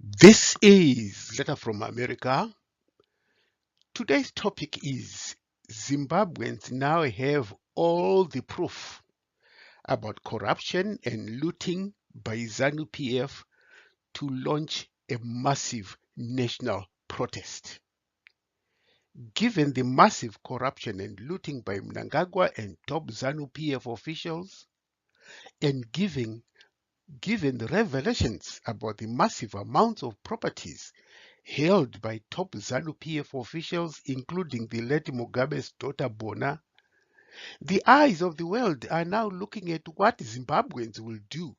This is Letter from America. Today's topic is Zimbabweans now have all the proof about corruption and looting by ZANU PF to launch a massive national protest. Given the massive corruption and looting by Mnangagwa and top ZANU PF officials, and given the revelations about the massive amounts of properties held by top ZANU PF officials, including the late Mugabe's daughter Bona, the eyes of the world are now looking at what Zimbabweans will do.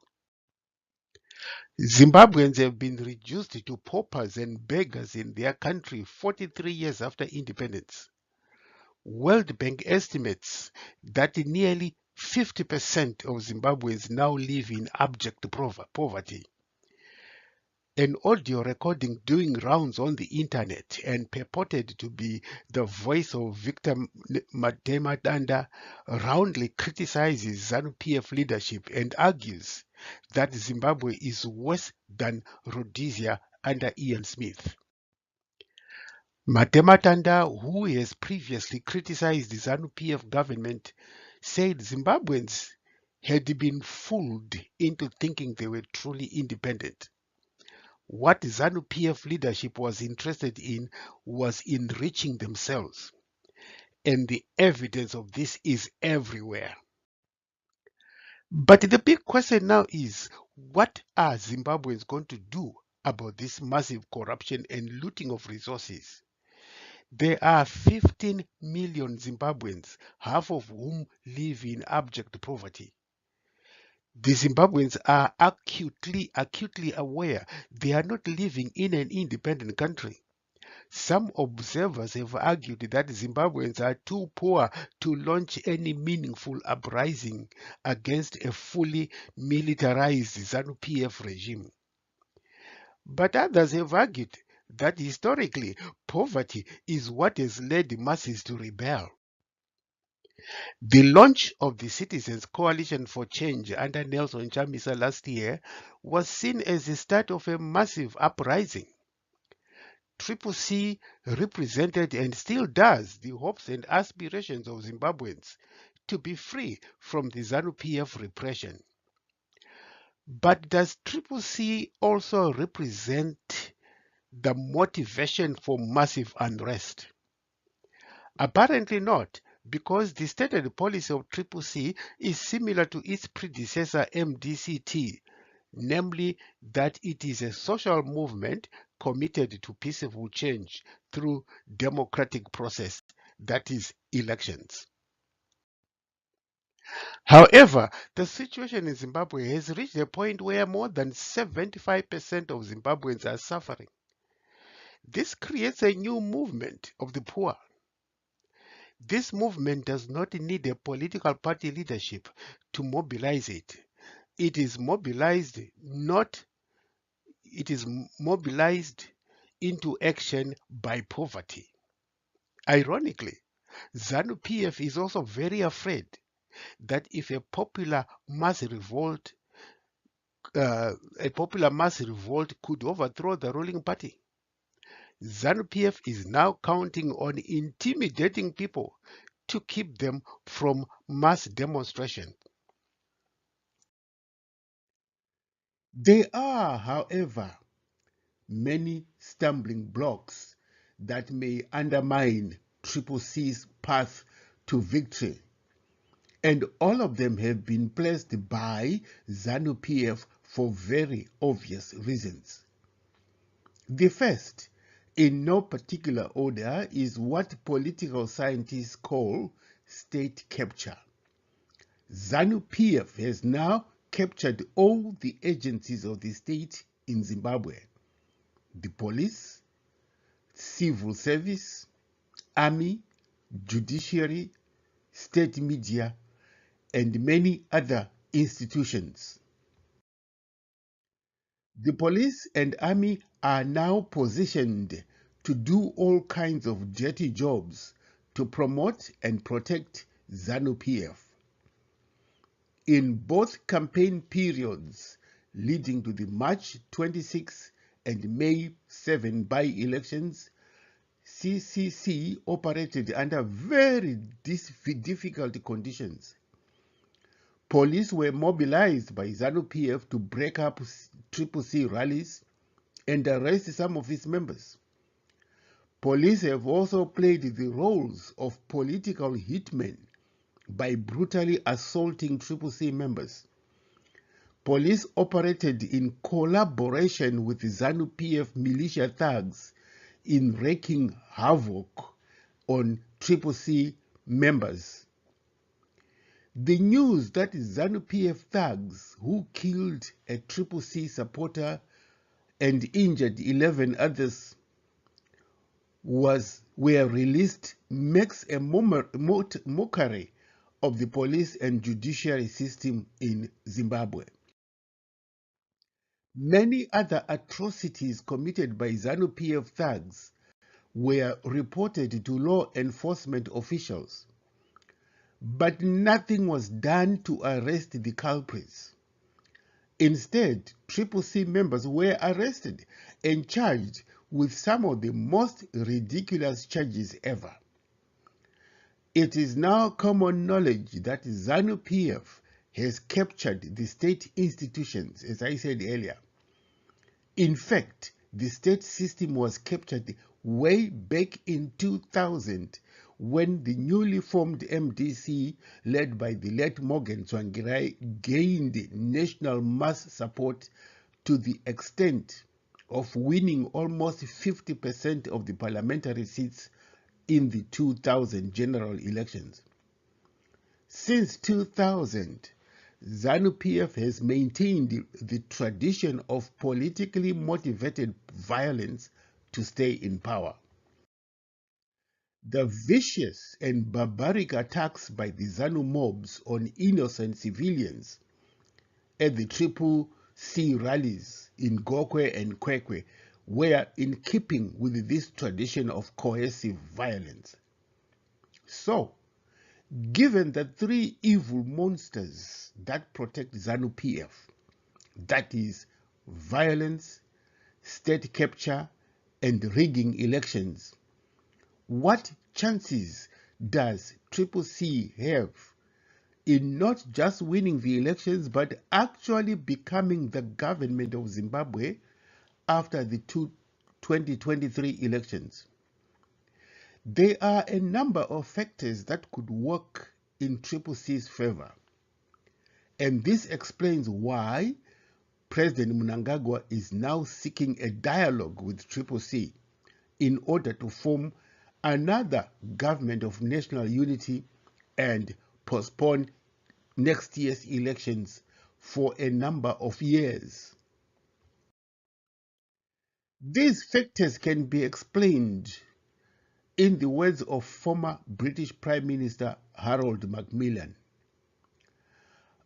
Zimbabweans have been reduced to paupers and beggars in their country 43 years after independence. World Bank estimates that nearly 50% of Zimbabweans now live in abject poverty. An audio recording doing rounds on the internet and purported to be the voice of Victor Matematanda roundly criticizes ZANU PF leadership and argues that Zimbabwe is worse than Rhodesia under Ian Smith. Matematanda, who has previously criticized the ZANU PF government, said Zimbabweans had been fooled into thinking they were truly independent. What ZANU PF leadership was interested in was enriching themselves, and the evidence of this is everywhere. But the big question now is, what are Zimbabweans going to do about this massive corruption and looting of resources? There are 15 million Zimbabweans, half of whom live in abject poverty. The Zimbabweans are acutely aware they are not living in an independent country. Some observers have argued that Zimbabweans are too poor to launch any meaningful uprising against a fully militarized ZANU PF regime. But others have argued that historically, poverty is what has led masses to rebel. The launch of the Citizens Coalition for Change under Nelson Chamisa last year was seen as the start of a massive uprising. CCC represented and still does the hopes and aspirations of Zimbabweans to be free from the ZANU PF repression. But does CCC also represent the motivation for massive unrest? Apparently not, because the stated policy of CCC is similar to its predecessor MDCT, namely that it is a social movement committed to peaceful change through democratic process, that is, elections. However, the situation in Zimbabwe has reached a point where more than 75% of Zimbabweans are suffering. This creates a new movement of the poor. This movement does not need a political party leadership to mobilize it. It is mobilized into action by poverty. Ironically, ZANU PF is also very afraid that if a popular mass revolt could overthrow the ruling party. ZANU PF is now counting on intimidating people to keep them from mass demonstration. There are, however, many stumbling blocks that may undermine CCC's path to victory, and all of them have been placed by ZANU PF for very obvious reasons. The first, in no particular order, is what political scientists call state capture. ZANU PF has now captured all the agencies of the state in Zimbabwe: the police, civil service, army, judiciary, state media, and many other institutions. The police and army are now positioned to do all kinds of dirty jobs to promote and protect ZANU PF. In both campaign periods leading to the March 26 and May 7 by-elections, CCC operated under very difficult conditions. Police were mobilized by ZANU PF to break up CCC rallies and arrest some of its members. Police have also played the roles of political hitmen by brutally assaulting CCC members. Police operated in collaboration with the ZANU PF militia thugs in wreaking havoc on CCC members. The news that ZANU PF thugs who killed a CCC supporter and injured 11 others were released makes a mockery of the police and judiciary system in Zimbabwe. Many other atrocities committed by ZANU PF thugs were reported to law enforcement officials, but nothing was done to arrest the culprits. Instead, CCC members were arrested and charged with some of the most ridiculous charges ever. It is now common knowledge that ZANU PF has captured the state institutions, as I said earlier. In fact, the state system was captured way back in 2000 when the newly formed MDC, led by the late Morgan Tsvangirai, gained national mass support to the extent of winning almost 50% of the parliamentary seats in the 2000 general elections. Since 2000, ZANU PF has maintained the tradition of politically motivated violence to stay in power. The vicious and barbaric attacks by the ZANU mobs on innocent civilians at the CCC rallies in Gokwe and Kwekwe were in keeping with this tradition of coercive violence. So, given the three evil monsters that protect ZANU PF, that is, violence, state capture, and rigging elections, what chances does CCC have in not just winning the elections but actually becoming the government of Zimbabwe after the 2023 elections? There are a number of factors that could work in CCC's favor, and this explains why President Mnangagwa is now seeking a dialogue with CCC in order to form another government of national unity and postpone next year's elections for a number of years. These factors can be explained in the words of former British Prime Minister Harold Macmillan.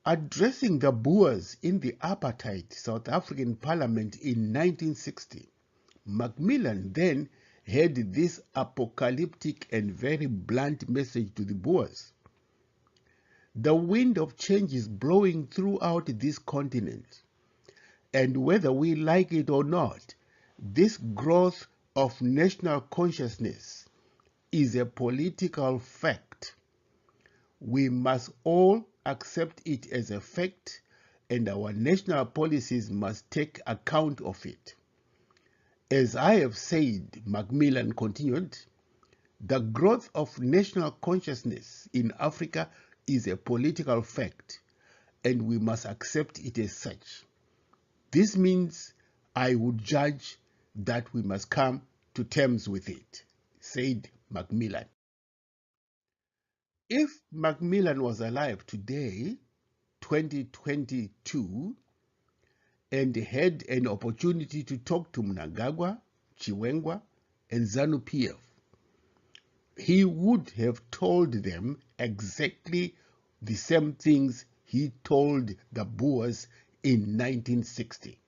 Addressing the Boers in the apartheid South African Parliament in 1960, Macmillan then had this apocalyptic and very blunt message to the Boers. The wind of change is blowing throughout this continent, and whether we like it or not, this growth of national consciousness is a political fact. We must all accept it as a fact, and our national policies must take account of it. As I have said, Macmillan continued, the growth of national consciousness in Africa is a political fact, and we must accept it as such. This means I would judge that we must come to terms with it, said Macmillan. If Macmillan was alive today, 2022, and had an opportunity to talk to Mnangagwa, Chiwengwa, and ZANU PF, he would have told them exactly the same things he told the Boers in 1960.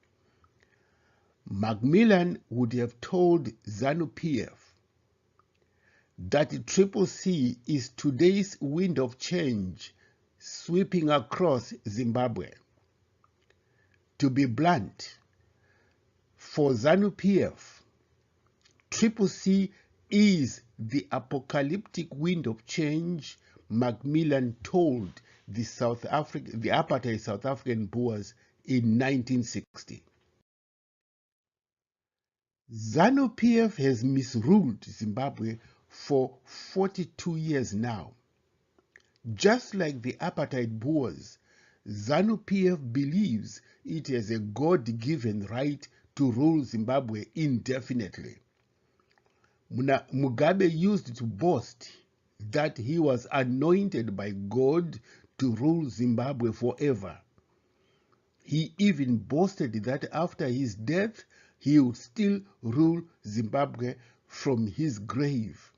Macmillan would have told ZANU PF that CCC is today's wind of change sweeping across Zimbabwe. To be blunt, For ZANU PF, Triple C is the apocalyptic wind of change Macmillan told the apartheid South African Boers in 1960. ZANU PF has misruled Zimbabwe for 42 years now. Just like the apartheid Boers, ZANU PF believes it has a God-given right to rule Zimbabwe indefinitely. Mugabe used to boast that he was anointed by God to rule Zimbabwe forever. He even boasted that after his death, he would still rule Zimbabwe from his grave.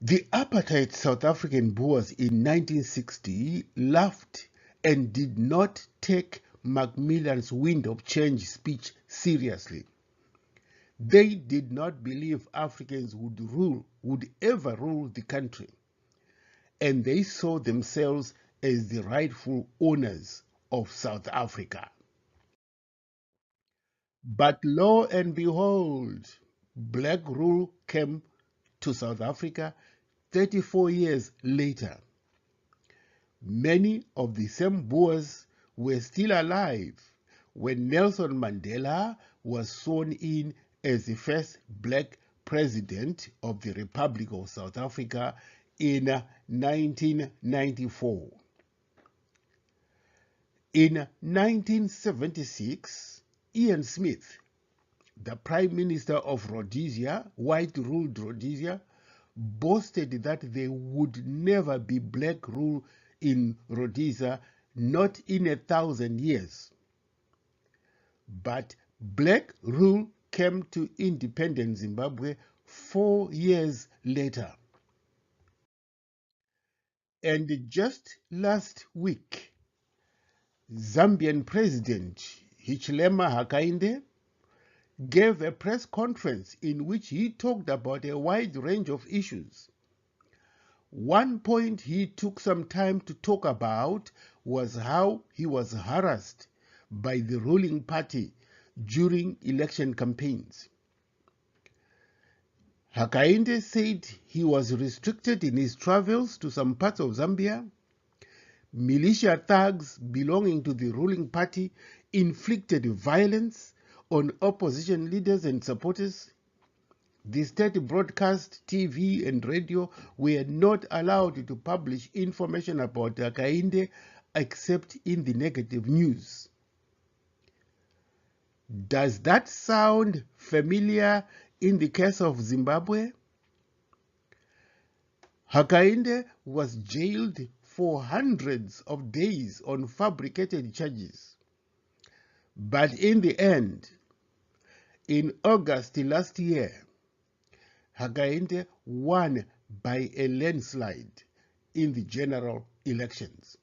The apartheid South African Boers in 1960 laughed and did not take Macmillan's wind of change speech seriously. They did not believe Africans would ever rule the country, and they saw themselves as the rightful owners of South Africa. But lo and behold, black rule came to South Africa 34 years later. Many of the same Boers were still alive when Nelson Mandela was sworn in as the first black president of the Republic of South Africa in 1994. In 1976, Ian Smith, the Prime Minister of Rhodesia, white-ruled Rhodesia, boasted that there would never be black rule in Rhodesia, not in 1,000 years. But black rule came to independent Zimbabwe 4 years later. And just last week, Zambian President Hichilema Hakainde gave a press conference in which he talked about a wide range of issues. One point he took some time to talk about was how he was harassed by the ruling party during election campaigns. Hakainde said he was restricted in his travels to some parts of Zambia. Militia thugs belonging to the ruling party inflicted violence on opposition leaders and supporters. The state broadcast, TV and radio were not allowed to publish information about Hakainde except in the negative news. Does that sound familiar in the case of Zimbabwe? Hakainde was jailed for hundreds of days on fabricated charges. But in the end, in August last year, Hakainde won by a landslide in the general elections.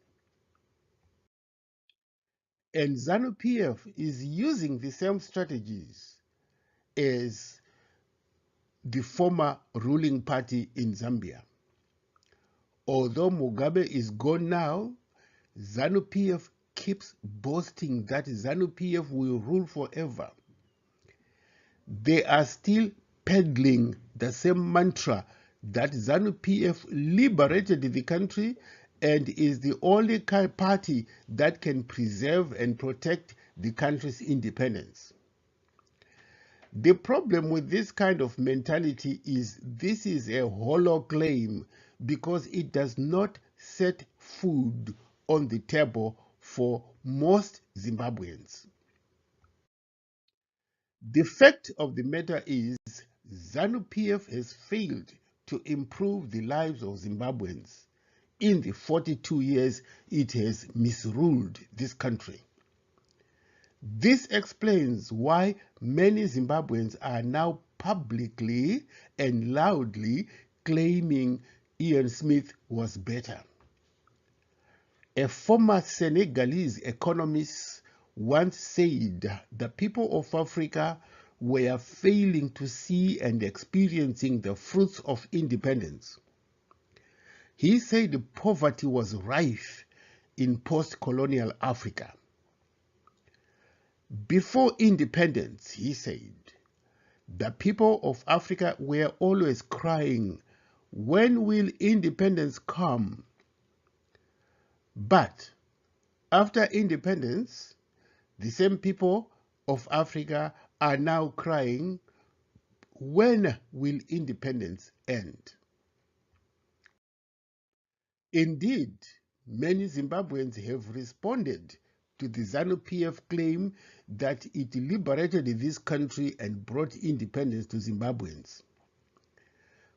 And ZANU PF is using the same strategies as the former ruling party in Zambia. Although Mugabe is gone now, ZANU PF keeps boasting that ZANU PF will rule forever. They are still peddling the same mantra that ZANU PF liberated the country and is the only party that can preserve and protect the country's independence. The problem with this kind of mentality is this is a hollow claim because it does not set food on the table for most Zimbabweans. The fact of the matter is ZANU PF has failed to improve the lives of Zimbabweans in the 42 years it has misruled this country. This explains why many Zimbabweans are now publicly and loudly claiming Ian Smith was better. A former Senegalese economist once said the people of Africa were failing to see and experiencing the fruits of independence. He said poverty was rife in post-colonial Africa. Before independence, he said, the people of Africa were always crying, when will independence come? But after independence, the same people of Africa are now crying, when will independence end? Indeed, many Zimbabweans have responded to the ZANU PF claim that it liberated this country and brought independence to Zimbabweans.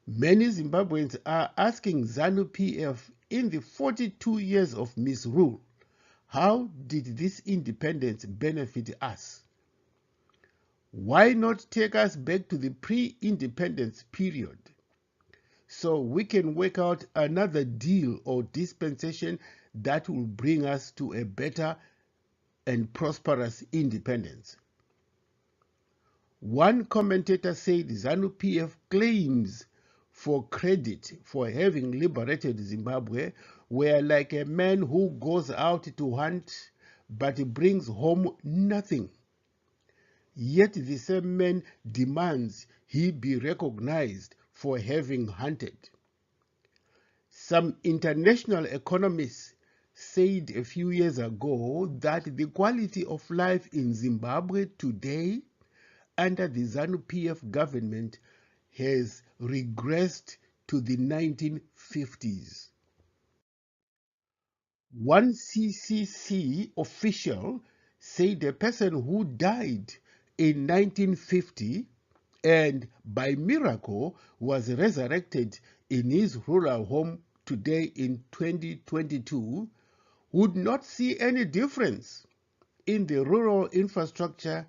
Many Zimbabweans are asking ZANU PF, in the 42 years of misrule, how did this independence benefit us? Why not take us back to the pre-independence period so we can work out another deal or dispensation that will bring us to a better and prosperous independence? One commentator said ZANU PF claims for credit for having liberated Zimbabwe were like a man who goes out to hunt but brings home nothing. Yet the same man demands he be recognized for having hunted. Some international economists said a few years ago that the quality of life in Zimbabwe today under the ZANU PF government has regressed to the 1950s. One CCC official said a person who died in 1950 and by miracle was resurrected in his rural home today in 2022 would not see any difference in the rural infrastructure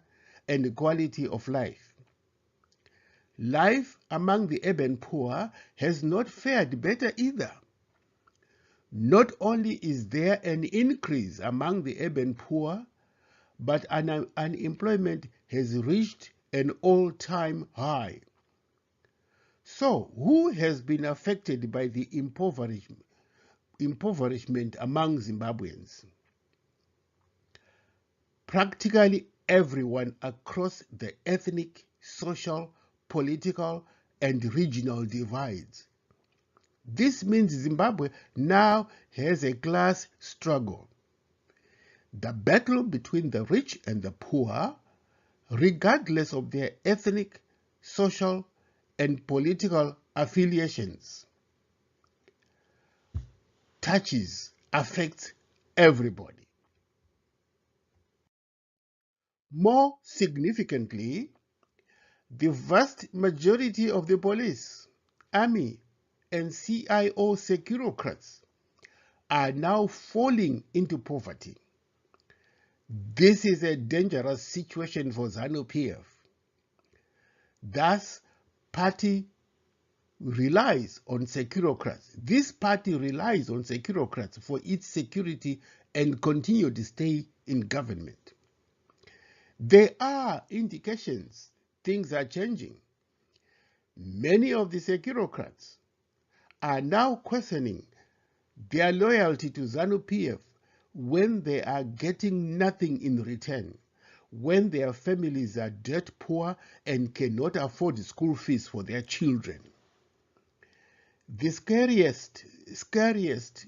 and the quality of life. Life among the urban poor has not fared better either. Not only is there an increase among the urban poor, but unemployment has reached an all-time high. So, who has been affected by the impoverishment among Zimbabweans? Practically everyone across the ethnic, social, political, and regional divides. This means Zimbabwe now has a class struggle. The battle between the rich and the poor, regardless of their ethnic, social, and political affiliations, affects everybody. More significantly, the vast majority of the police, army, and CIO Securocrats are now falling into poverty. This is a dangerous situation for ZANU PF. Thus, party relies on Securocrats. This party relies on Securocrats for its security and continued stay in government. There are indications things are changing. Many of the Securocrats are now questioning their loyalty to ZANU PF when they are getting nothing in return, when their families are dirt poor and cannot afford school fees for their children. The scariest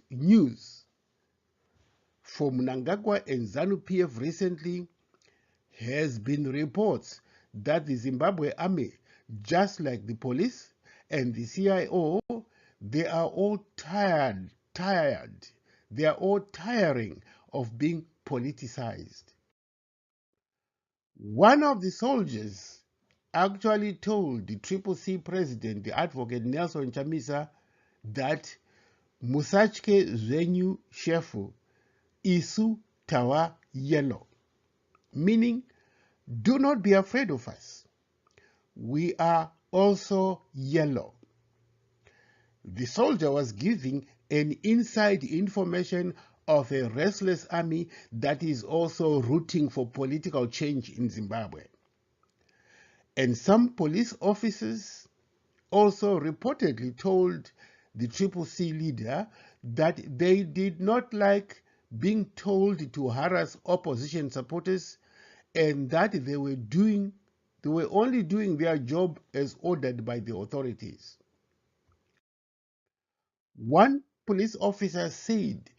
news from Mnangagwa and ZANU PF recently has been reports that the Zimbabwe army, just like the police and the CIO, they are all tired. They are all tiring of being politicized. One of the soldiers actually told the CCC president, the advocate Nelson Chamisa, that Musachke Zvenyu Shefu Isu Tawa Yellow, meaning, do not be afraid of us. We are also yellow. The soldier was giving an inside information of a restless army that is also rooting for political change in Zimbabwe. And some police officers also reportedly told the CCC leader that they did not like being told to harass opposition supporters and that they were only doing their job as ordered by the authorities. One police officer said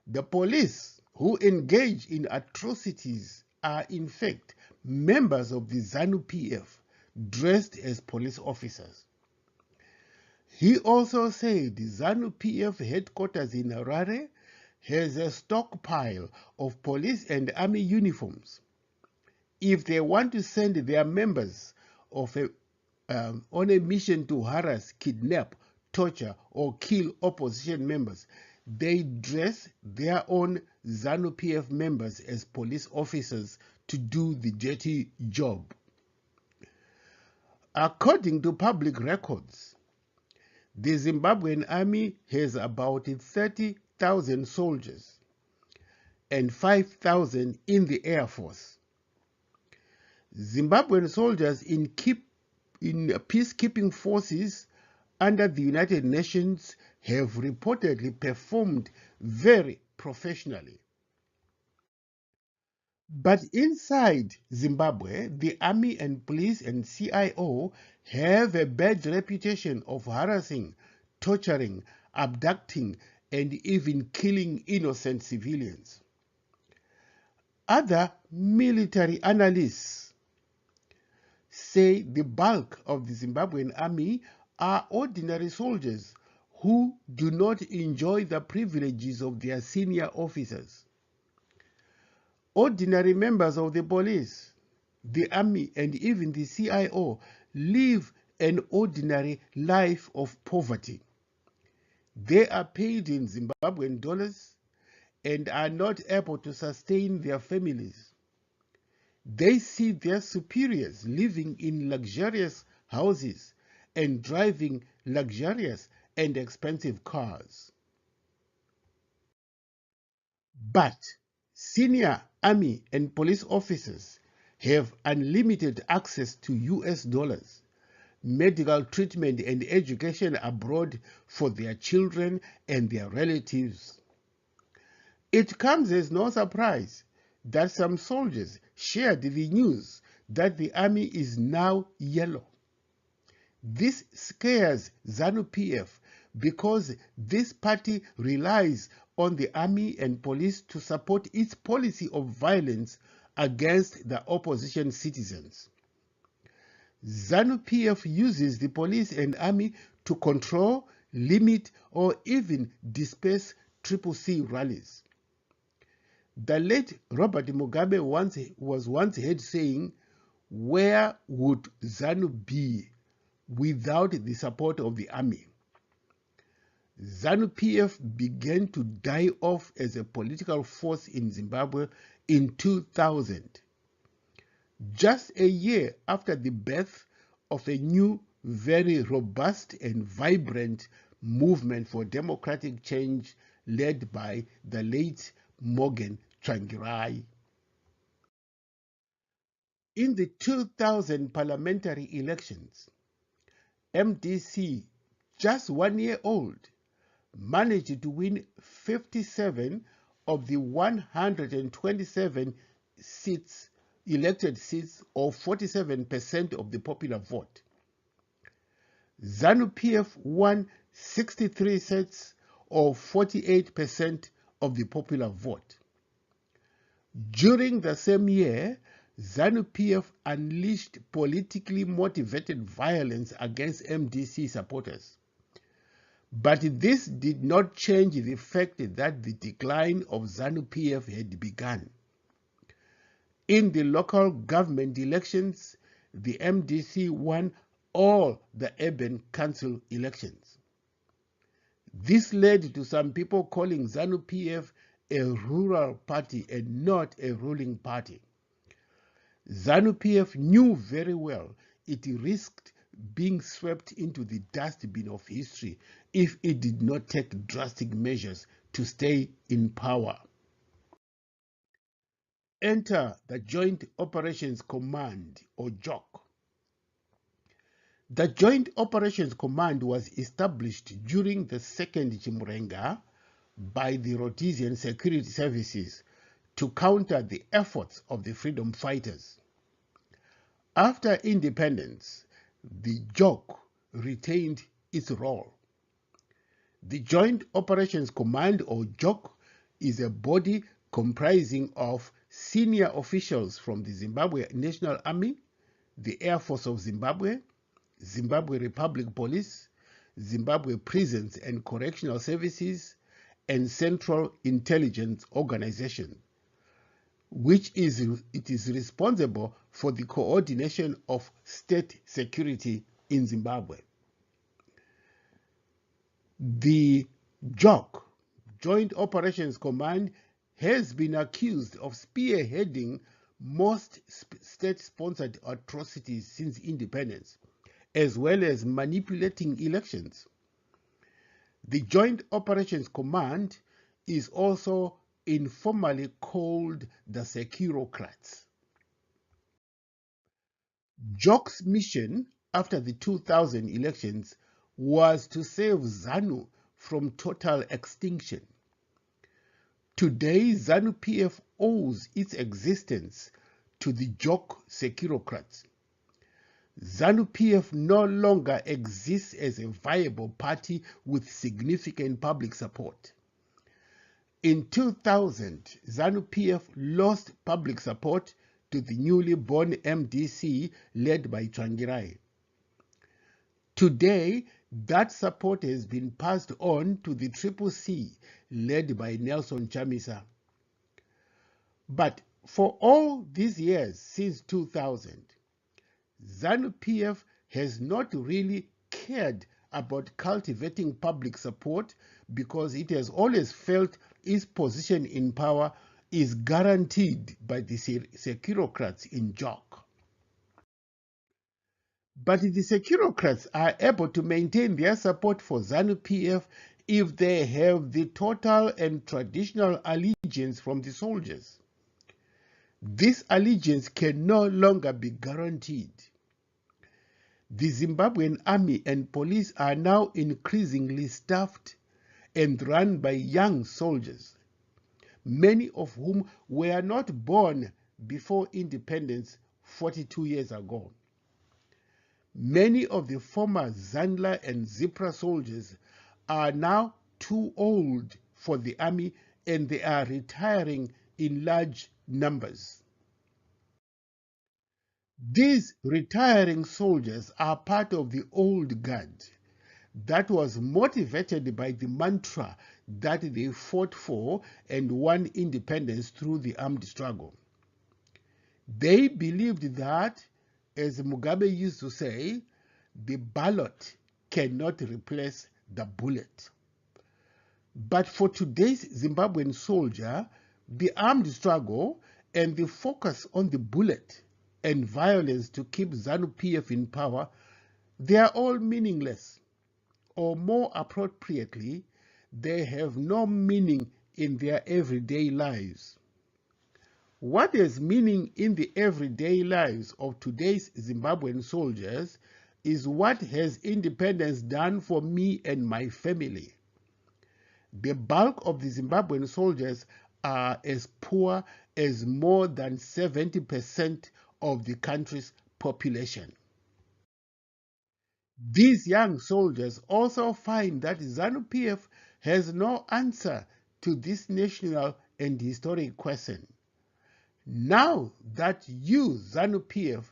the police who engage in atrocities are in fact members of the ZANU PF dressed as police officers. He also said the ZANU PF headquarters in Harare has a stockpile of police and army uniforms. If they want to send their members on a mission to harass, kidnap, torture, or kill opposition members, they dress their own ZANU PF members as police officers to do the dirty job. According to public records, the Zimbabwean army has about 30,000 soldiers and 5,000 in the Air Force. Zimbabwean soldiers in peacekeeping forces under the United Nations have reportedly performed very professionally. But inside Zimbabwe, the army and police and CIO have a bad reputation of harassing, torturing, abducting, and even killing innocent civilians. Other military analysts say the bulk of the Zimbabwean army are ordinary soldiers who do not enjoy the privileges of their senior officers. Ordinary members of the police, the army, and even the CIO live an ordinary life of poverty. They are paid in Zimbabwean dollars and are not able to sustain their families. They see their superiors living in luxurious houses and driving luxurious and expensive cars. But senior army and police officers have unlimited access to US dollars, medical treatment, and education abroad for their children and their relatives. It comes as no surprise that some soldiers shared the news that the army is now yellow. This scares ZANU PF because this party relies on the army and police to support its policy of violence against the opposition citizens. ZANU PF uses the police and army to control, limit, or even disperse CCC rallies. The late Robert Mugabe was once heard saying, "Where would ZANU be without the support of the army?" ZANU PF began to die off as a political force in Zimbabwe in 2000, just a year after the birth of a new, very robust and vibrant movement for democratic change led by the late Morgan Tsvangirai. In the 2000 parliamentary elections, MDC, just 1 year old, managed to win 57 of the 127 elected seats, or 47% of the popular vote. ZANU PF won 63 seats, or 48% of the popular vote. During the same year, ZANU PF unleashed politically motivated violence against MDC supporters. But this did not change the fact that the decline of ZANU PF had begun. In the local government elections, the MDC won all the urban council elections. This led to some people calling ZANU PF a rural party and not a ruling party. ZANU PF knew very well it risked being swept into the dustbin of history if it did not take drastic measures to stay in power. Enter the Joint Operations Command, or JOC. The Joint Operations Command was established during the Second Chimurenga by the Rhodesian Security Services to counter the efforts of the freedom fighters. After independence, the JOC retained its role. The Joint Operations Command, or JOC, is a body comprising of senior officials from the Zimbabwe National Army, the Air Force of Zimbabwe, Zimbabwe Republic Police, Zimbabwe Prisons and Correctional Services, and Central Intelligence Organization, it is responsible for the coordination of state security in Zimbabwe. The JOC, Joint Operations Command, has been accused of spearheading most state-sponsored atrocities since independence, as well as manipulating elections. The Joint Operations Command is also informally called the Securocrats. JOC's mission after the 2000 elections was to save ZANU from total extinction. Today, ZANU PF owes its existence to the JOC Securocrats. ZANU PF no longer exists as a viable party with significant public support. In 2000, ZANU PF lost public support to the newly born MDC led by Tsvangirai. Today, that support has been passed on to the CCC led by Nelson Chamisa. But for all these years since 2000, ZANU PF has not really cared about cultivating public support because it has always felt its position in power is guaranteed by the Securocrats in JOC. But the Securocrats are able to maintain their support for ZANU PF if they have the total and traditional allegiance from the soldiers. This allegiance can no longer be guaranteed. The Zimbabwean army and police are now increasingly staffed and run by young soldiers, many of whom were not born before independence 42 years ago. Many of the former Zandla and Zipra soldiers are now too old for the army and they are retiring in large numbers. These retiring soldiers are part of the old guard that was motivated by the mantra that they fought for and won independence through the armed struggle. They believed that, as Mugabe used to say, the ballot cannot replace the bullet. But for today's Zimbabwean soldier, the armed struggle and the focus on the bullet and violence to keep ZANU PF in power, they are all meaningless. Or more appropriately, they have no meaning in their everyday lives. What has meaning in the everyday lives of today's Zimbabwean soldiers is what has independence done for me and my family. The bulk of the Zimbabwean soldiers are as poor as more than 70% of the country's population. These young soldiers also find that ZANU PF has no answer to this national and historic question. Now that you, ZANU PF,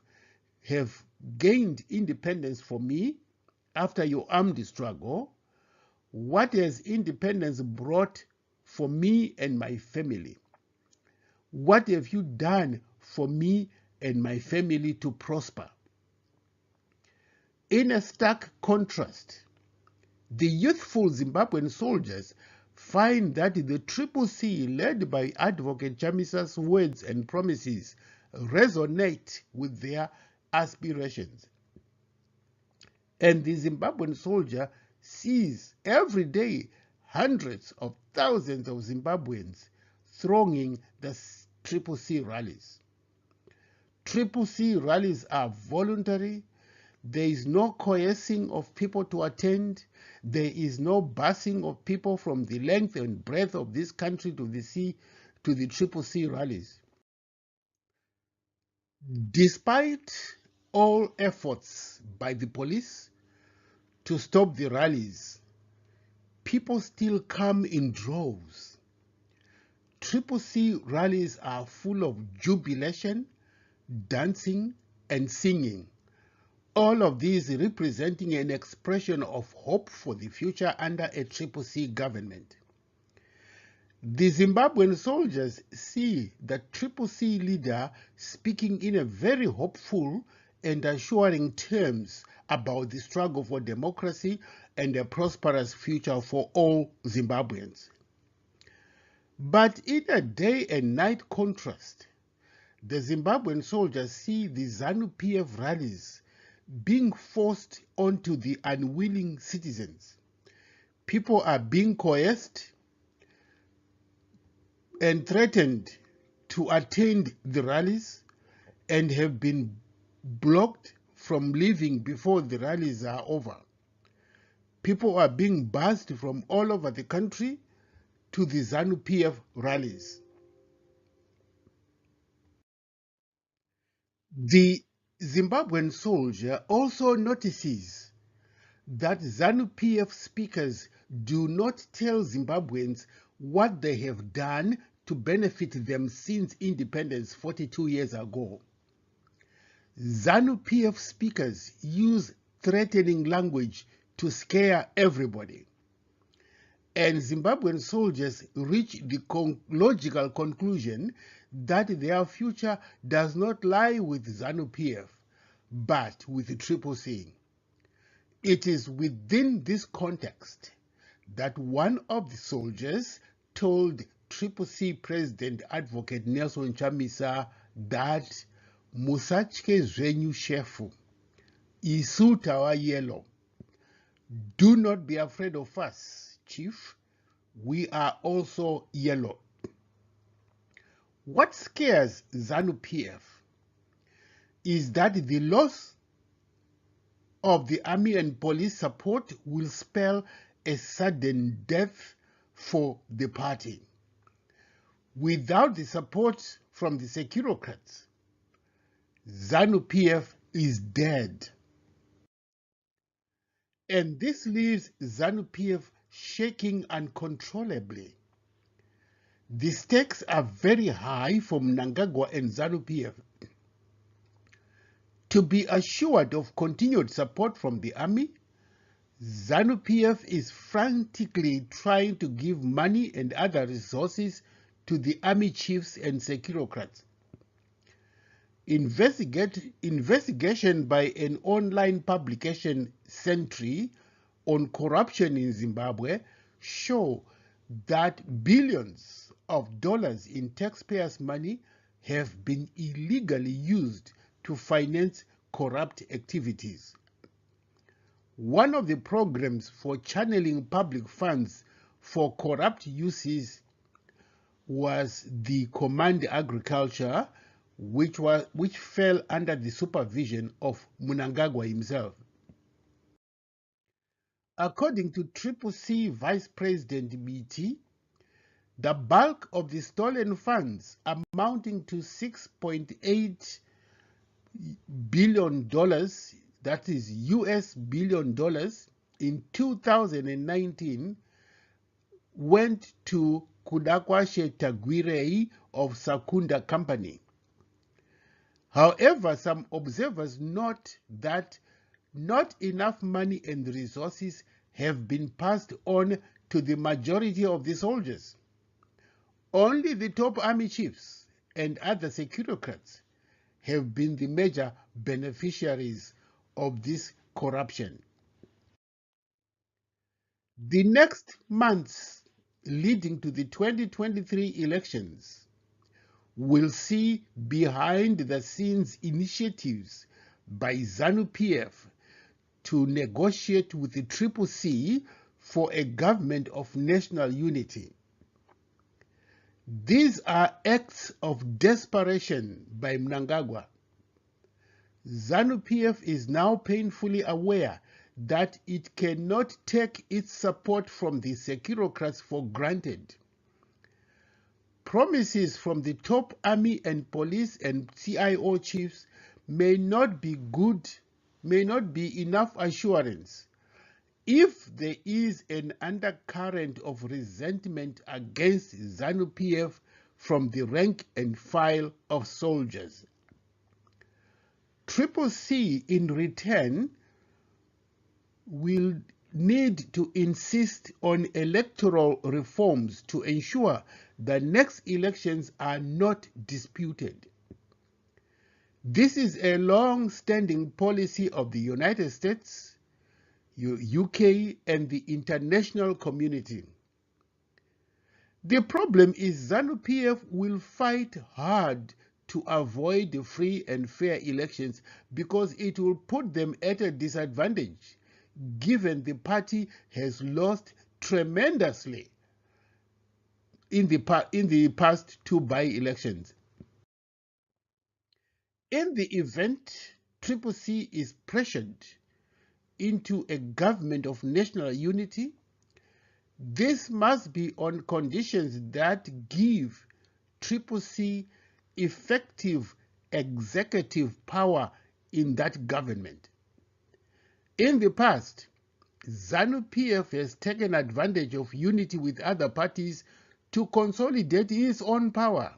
have gained independence for me after your armed struggle, what has independence brought for me and my family? What have you done for me and my family to prosper? In a stark contrast, the youthful Zimbabwean soldiers find that the CCC led by Advocate Chamisa's words and promises resonate with their aspirations. And the Zimbabwean soldier sees every day hundreds of thousands of Zimbabweans thronging the CCC rallies. CCC rallies are voluntary. There is no coercing of people to attend. There is no busing of people from the length and breadth of this country to the sea to the CCC rallies. Despite all efforts by the police to stop the rallies, people still come in droves. CCC rallies are full of jubilation, dancing, and singing, all of these representing an expression of hope for the future under a CCC government. The Zimbabwean soldiers see the CCC leader speaking in a very hopeful and assuring terms about the struggle for democracy and a prosperous future for all Zimbabweans. But in a day and night contrast, the Zimbabwean soldiers see the ZANU PF rallies being forced onto the unwilling citizens. People are being coerced and threatened to attend the rallies and have been blocked from leaving before the rallies are over. People are being bussed from all over the country to the ZANU PF rallies. The Zimbabwean soldier also notices that ZANU PF speakers do not tell Zimbabweans what they have done to benefit them since independence 42 years ago. ZANU PF speakers use threatening language to scare everybody. And Zimbabwean soldiers reach the logical conclusion that their future does not lie with ZANU PF, but with the CCC. It is within this context that one of the soldiers told CCC President Advocate Nelson Chamisa that Musatye zvenyu shefu, isu tawa yellow. Do not be afraid of us, Chief. We are also yellow. What scares ZANU PF is that the loss of the army and police support will spell a sudden death for the party. Without the support from the Securocrats, ZANU PF is dead. And this leaves ZANU PF shaking uncontrollably. The stakes are very high for Mnangagwa and ZANU PF. To be assured of continued support from the army, ZANU PF is frantically trying to give money and other resources to the army chiefs and Securocrats. Investigation by an online publication, Sentry, on corruption in Zimbabwe show that billions of dollars in taxpayers' money have been illegally used to finance corrupt activities. One of the programs for channeling public funds for corrupt uses was the Command Agriculture, which fell under the supervision of Mnangagwa himself. According to CCC Vice President BT, the bulk of the stolen funds, amounting to $6.8 billion, that is US billion dollars, in 2019, went to Kudakwashe Tagwirei of Sakunda Company. However, some observers note that not enough money and resources have been passed on to the majority of the soldiers. Only the top army chiefs and other Securocrats have been the major beneficiaries of this corruption. The next months leading to the 2023 elections will see behind-the-scenes initiatives by ZANU PF to negotiate with the CCC for a government of national unity. These are acts of desperation by Mnangagwa. ZANU PF is now painfully aware that it cannot take its support from the Securocrats for granted. promises from the top army and police and CIO chiefs may not be enough assurance if there is an undercurrent of resentment against ZANU PF from the rank and file of soldiers. CCC in return will need to insist on electoral reforms to ensure the next elections are not disputed. This is a long-standing policy of the United States, UK, and the international community. The problem is ZANU PF will fight hard to avoid free and fair elections because it will put them at a disadvantage, given the party has lost tremendously in the past two by-elections. In the event CCC is pressured into a government of national unity, this must be on conditions that give CCC effective executive power in that government. In the past, ZANU PF has taken advantage of unity with other parties to consolidate its own power.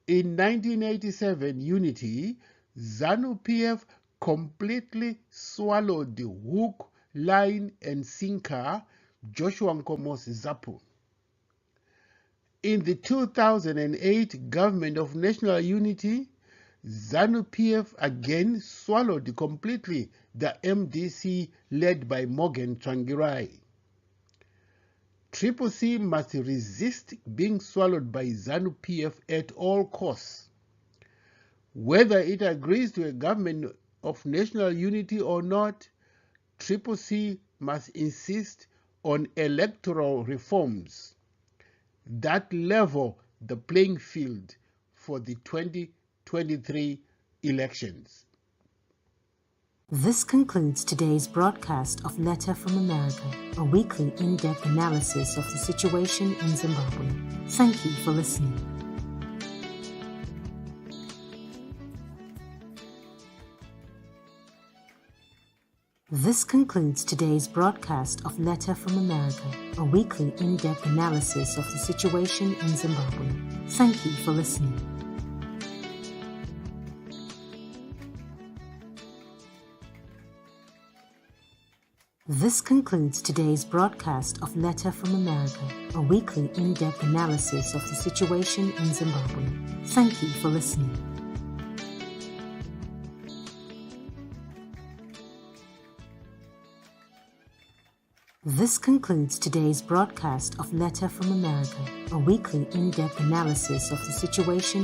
In 1987 unity, ZANU PF completely swallowed the hook, line, and sinker Joshua Nkomo's ZAPU. In the 2008 Government of National Unity, ZANU PF again swallowed completely the MDC led by Morgan Tsvangirai. CCC must resist being swallowed by ZANU PF at all costs. Whether it agrees to a government of national unity or not, CCC must insist on electoral reforms that level the playing field for the 2023 elections. This concludes today's broadcast of Letter from America, a weekly in-depth analysis of the situation in Zimbabwe. Thank you for listening. This concludes today's broadcast of Letter from America, a weekly in-depth analysis of the situation in Zimbabwe. Thank you for listening. This concludes today's broadcast of Letter from America, a weekly in-depth analysis of the situation in Zimbabwe. Thank you for listening. This concludes today's broadcast of Letter from America, a weekly in-depth analysis of the situation